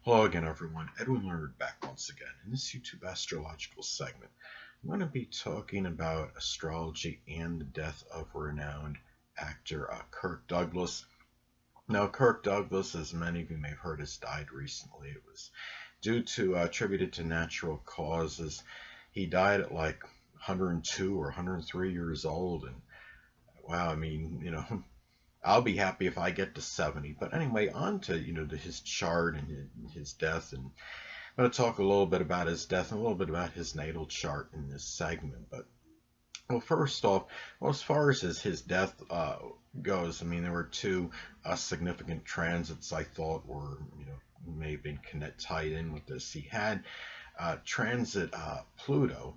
Hello again, everyone. Edwin Learnard back once again. In this YouTube astrological segment, I'm going to be talking about astrology and the death of renowned actor Kirk Douglas. Now, Kirk Douglas, as many of you may have heard, has died recently. It was due to attributed to natural causes. He died at like 102 or 103 years old, and wow, I mean, I'll be happy if I get to 70. But anyway, on to to his chart and his death, and I'm going to talk a little bit about his death and a little bit about his natal chart in this segment. But well, first off, well, as far as his death goes, I mean there were two significant transits I thought were may have been tied in with this. He had transit Pluto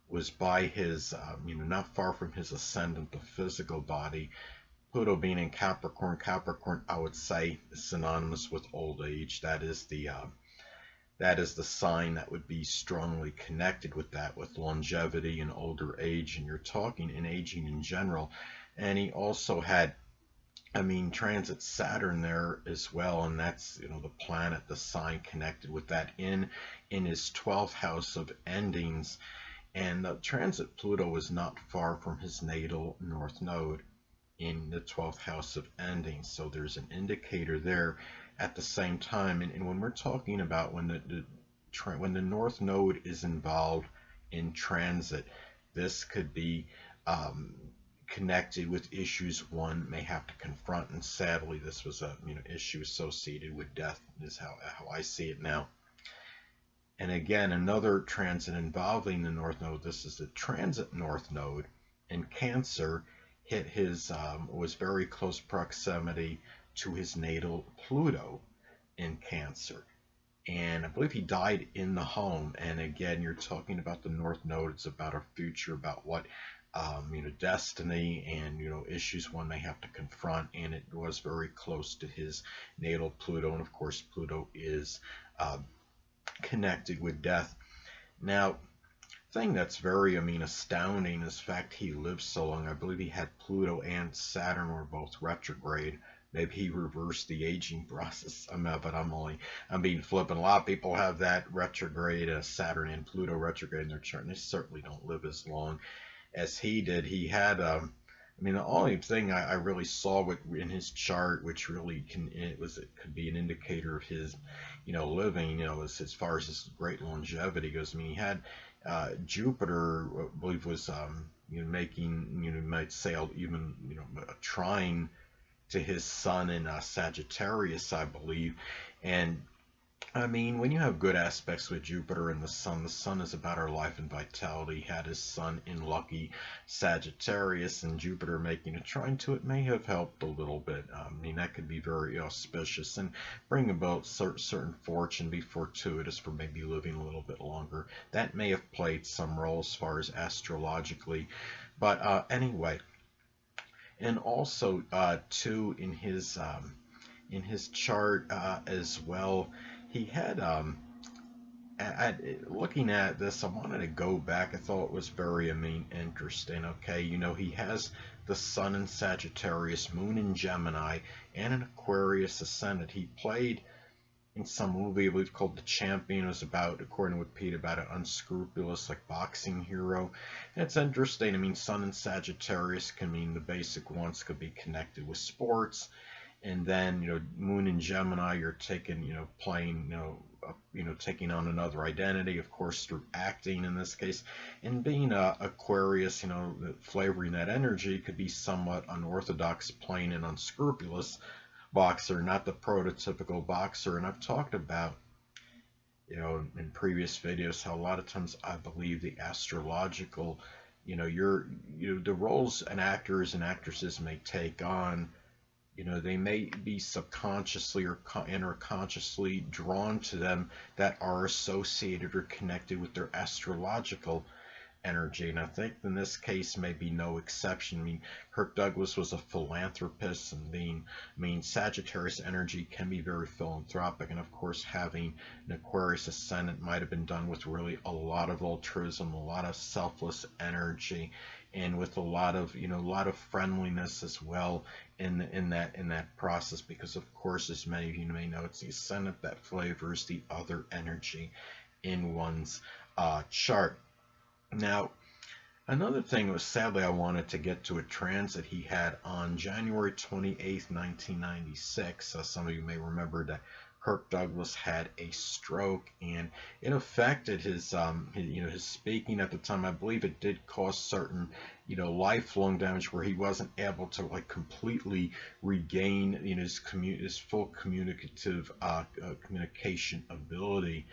was by his not far from his ascendant, the physical body. Pluto being in Capricorn, Capricorn I would say is synonymous with old age. That is the sign that would be strongly connected with that, with longevity and older age, and you're talking in aging in general. And he also had, I mean, transit Saturn there as well, and that's the planet, the sign connected with that in his 12th house of endings. And transit Pluto was not far from his natal north node in the 12th house of endings. So there's an indicator there at the same time. And when we're talking about when the north node is involved in transit, this could be connected with issues one may have to confront. And sadly, this was a issue associated with death, is how I see it now. And again, another transit involving the north node. This is the transit north node in Cancer. Hit his was very close proximity to his natal Pluto in Cancer, and I believe he died in the home. And again, you're talking about the North Node. It's about our future, about what destiny and issues one may have to confront. And it was very close to his natal Pluto, and of course, Pluto is connected with death. Now, thing that's very, astounding is the fact he lived so long. I believe he had Pluto and Saturn were both retrograde. Maybe he reversed the aging process. But I'm being flippant. A lot of people have that retrograde, Saturn and Pluto retrograde in their chart, and they certainly don't live as long as he did. He had, the only thing I really saw in his chart, which really it could be an indicator of his, living, as far as his great longevity goes. I mean, he had Jupiter, I believe, was making you might say even a trine to his sun in Sagittarius, I believe. And I mean, when you have good aspects with Jupiter and the sun is about our life and vitality. He had his sun in lucky Sagittarius, and Jupiter making a trine to it may have helped a little bit. I mean, that could be very auspicious and bring about certain fortune, be fortuitous for maybe living a little bit longer. That may have played some role as far as astrologically. But anyway, and also too in his chart as well. He had looking at this, I wanted to go back. I thought it was very interesting. Okay, he has the sun in Sagittarius, moon in Gemini, and an Aquarius ascendant. He played in some movie I believe called The Champion. It was about, according to Wikipedia, about an unscrupulous boxing hero. And it's interesting. I mean, sun in Sagittarius can mean the basic ones could be connected with sports. And then moon in Gemini, you're taking playing taking on another identity, of course through acting in this case. And being Aquarius, flavoring that energy could be somewhat unorthodox, plain and unscrupulous boxer, not the prototypical boxer. And I've talked about in previous videos how a lot of times I believe the astrological the roles an actors and actresses may take on, they may be subconsciously or consciously drawn to them that are associated or connected with their astrological energy, and I think in this case may be no exception. I mean, Kirk Douglas was a philanthropist, and Sagittarius energy can be very philanthropic, and of course having an Aquarius ascendant might have been done with really a lot of altruism, a lot of selfless energy, and with a lot of friendliness as well in that process, because of course, as many of you may know, it's the ascendant that flavors the other energy in one's chart. Now, another thing was, sadly, I wanted to get to a transit he had on January 28th, 1996. Some of you may remember that Kirk Douglas had a stroke, and it affected his speaking at the time. I believe it did cause certain lifelong damage where he wasn't able to completely regain his full communication ability.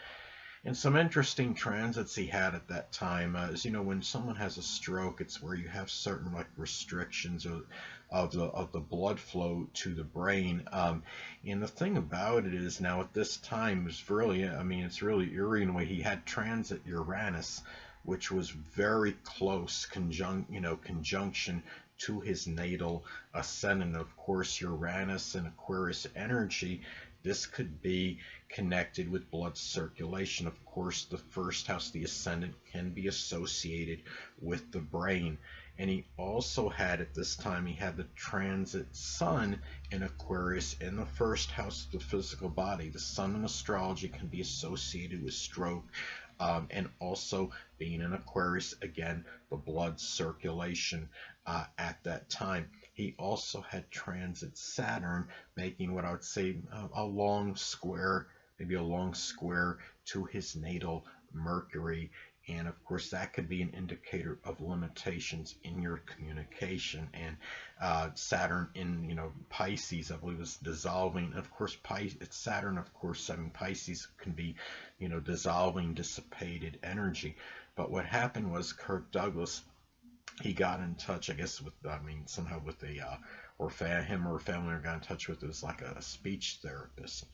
And some interesting transits he had at that time is, when someone has a stroke, it's where you have certain restrictions of the blood flow to the brain. And the thing about it is, now at this time, it's really eerie in a way. He had transit Uranus, which was very close conjunction to his natal ascendant. Of course, Uranus and Aquarius energy, this could be connected with blood circulation. Of course, the first house, the ascendant, can be associated with the brain. And he also had, at this time, he had the transit Sun in Aquarius in the first house of the physical body. The Sun in astrology can be associated with stroke, and also being in Aquarius, again, the blood circulation at that time. He also had transit Saturn, making what I would say a long square, maybe a long square to his natal Mercury. And of course, that could be an indicator of limitations in your communication. And Saturn in Pisces, I believe, is dissolving. And of course, Saturn, of course, Pisces can be dissolving, dissipated energy. But what happened was Kirk Douglas, he got in touch, I guess, with somehow with him or a family got in touch with, it was like a speech therapist.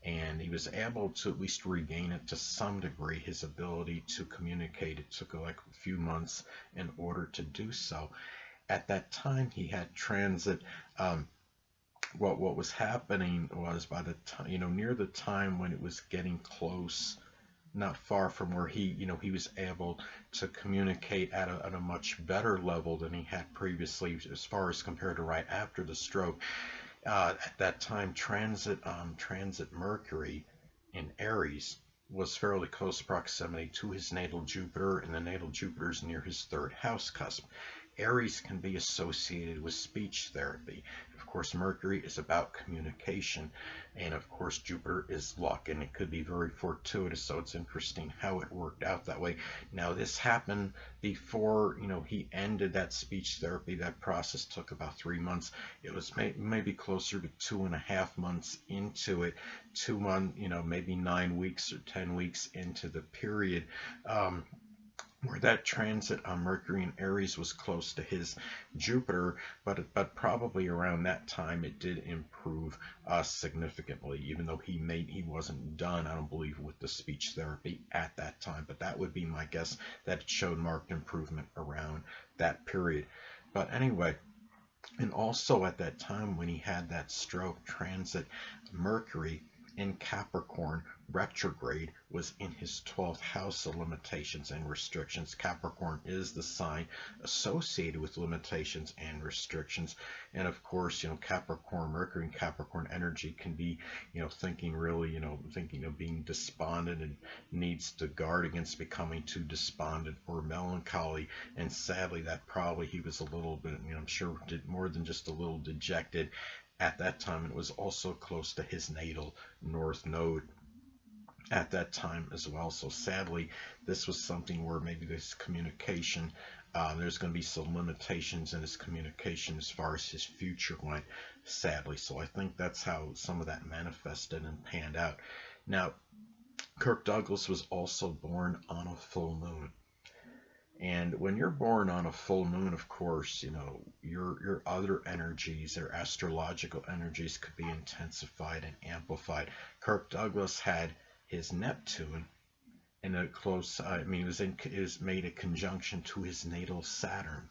And he was able to at least regain it to some degree, his ability to communicate. It took a few months in order to do so. At that time, he had transit. What was happening was, by the time, near the time when it was getting close, not far from where he was able to communicate at a much better level than he had previously, as far as compared to right after the stroke. At that time, transit Mercury in Aries was fairly close proximity to his natal Jupiter, and the natal Jupiter is near his third house cusp. Aries can be associated with speech therapy. Of course, Mercury is about communication, and of course, Jupiter is luck, and it could be very fortuitous, so it's interesting how it worked out that way. Now, this happened before, he ended that speech therapy. That process took about 3 months. It was maybe closer to 2.5 months into it, 2 months, maybe 9 weeks or 10 weeks into the period, where that transit on Mercury in Aries was close to his Jupiter, but probably around that time it did improve significantly, even though he wasn't done, I don't believe, with the speech therapy at that time. But that would be my guess, that it showed marked improvement around that period. But anyway, and also at that time when he had that stroke, transit Mercury in Capricorn retrograde was in his 12th house of limitations and restrictions. Capricorn is the sign associated with limitations and restrictions. And of course, Capricorn, Mercury and Capricorn energy can be, thinking of being despondent and needs to guard against becoming too despondent or melancholy. And sadly, that probably he was a little bit, I'm sure, did more than just a little dejected at that time. It was also close to his natal North Node at that time as well. So sadly, this was something where maybe this communication, there's going to be some limitations in his communication as far as his future went, sadly. So I think that's how some of that manifested and panned out. Now, Kirk Douglas was also born on a full moon. And when you're born on a full moon, of course, your other energies, or astrological energies, could be intensified and amplified. Kirk Douglas had his Neptune in a close, it was made a conjunction to his natal Saturn.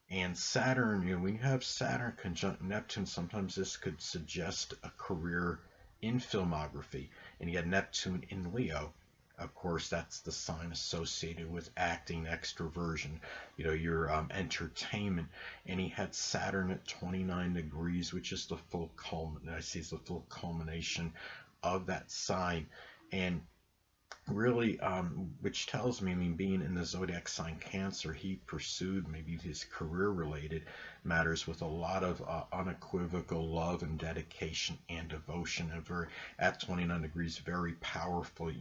And Saturn, when you have Saturn conjunct Neptune, sometimes this could suggest a career in filmography. And he had Neptune in Leo. Of course, that's the sign associated with acting, extroversion, your entertainment. And he had Saturn at 29 degrees, which is the full culmination of that sign. And really, which tells me, being in the zodiac sign Cancer, he pursued maybe his career-related matters with a lot of unequivocal love and dedication and devotion, and at 29 degrees, very powerful,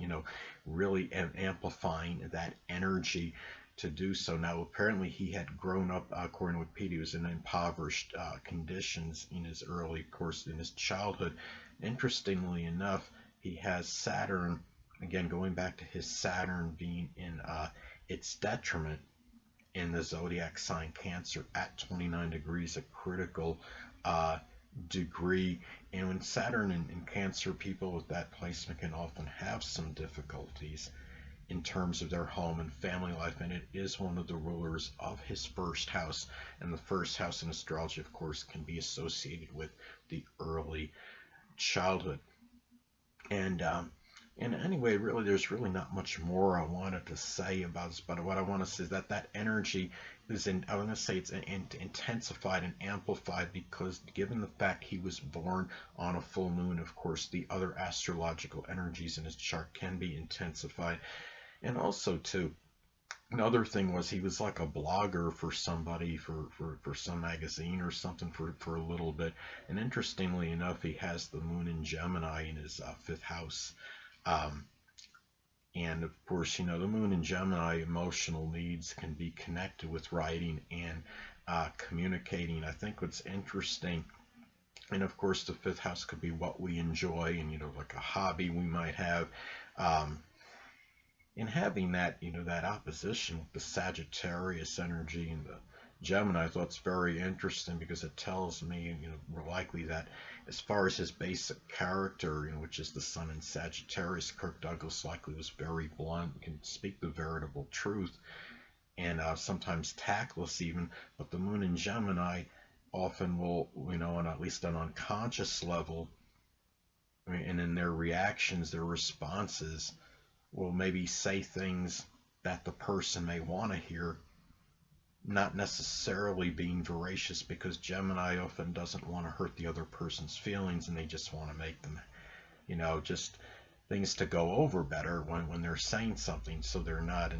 really amplifying that energy to do so. Now, apparently, he had grown up, according to Wikipedia, he was in impoverished conditions in his early, of course, in his childhood. Interestingly enough, he has Saturn. Again, going back to his Saturn being in its detriment in the zodiac sign Cancer at 29 degrees, a critical degree. And when Saturn in Cancer, people with that placement can often have some difficulties in terms of their home and family life, and it is one of the rulers of his first house. And the first house in astrology, of course, can be associated with the early childhood. And anyway, really, there's really not much more I wanted to say about this, but what I want to say is that energy is I want to say it's intensified and amplified, because given the fact he was born on a full moon, of course, the other astrological energies in his chart can be intensified. And also, too, another thing was he was like a blogger for somebody, for some magazine or something for a little bit. And interestingly enough, he has the moon in Gemini in his fifth house. And of course, the moon in Gemini, emotional needs can be connected with writing and communicating. I think what's interesting, and of course, the fifth house could be what we enjoy and, like a hobby we might have. And having that, that opposition with the Sagittarius energy and the Gemini, I thought it's very interesting, because it tells me, more likely that as far as his basic character, which is the Sun in Sagittarius, Kirk Douglas likely was very blunt, can speak the veritable truth, and sometimes tactless even. But the Moon in Gemini often will, on at least an unconscious level, and in their reactions, their responses, will maybe say things that the person may want to hear, not necessarily being voracious, because Gemini often doesn't want to hurt the other person's feelings, and they just want to make them, just things to go over better when they're saying something, so they're not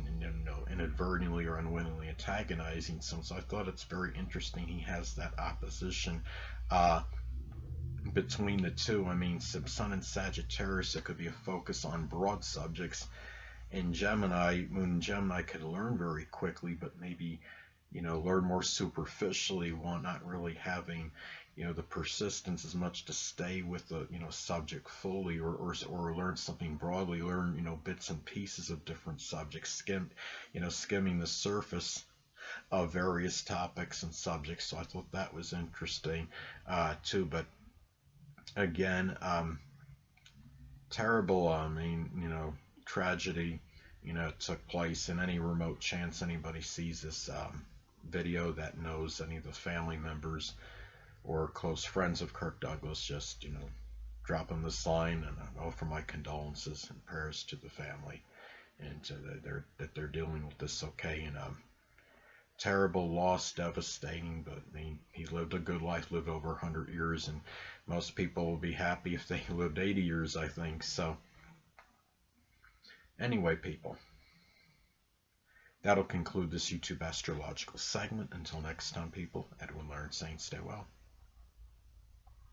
inadvertently or unwittingly antagonizing someone. So I thought it's very interesting he has that opposition between the two. Some Sun in Sagittarius, it could be a focus on broad subjects. In Gemini, Moon in Gemini could learn very quickly, but maybe learn more superficially, while not really having, the persistence as much to stay with the, subject fully, or learn something broadly, learn, bits and pieces of different subjects, skimming the surface of various topics and subjects. So I thought that was interesting, too. But again, terrible, tragedy, took place. In any remote chance anybody sees this video that knows any of the family members or close friends of Kirk Douglas, just drop him this line, and I offer my condolences and prayers to the family, and that they're dealing with this okay. And terrible loss, devastating, but he lived a good life, lived over 100 years, and most people will be happy if they lived 80 years, I think. So anyway, people, that'll conclude this YouTube astrological segment. Until next time, people, Edwin Learnard saying stay well.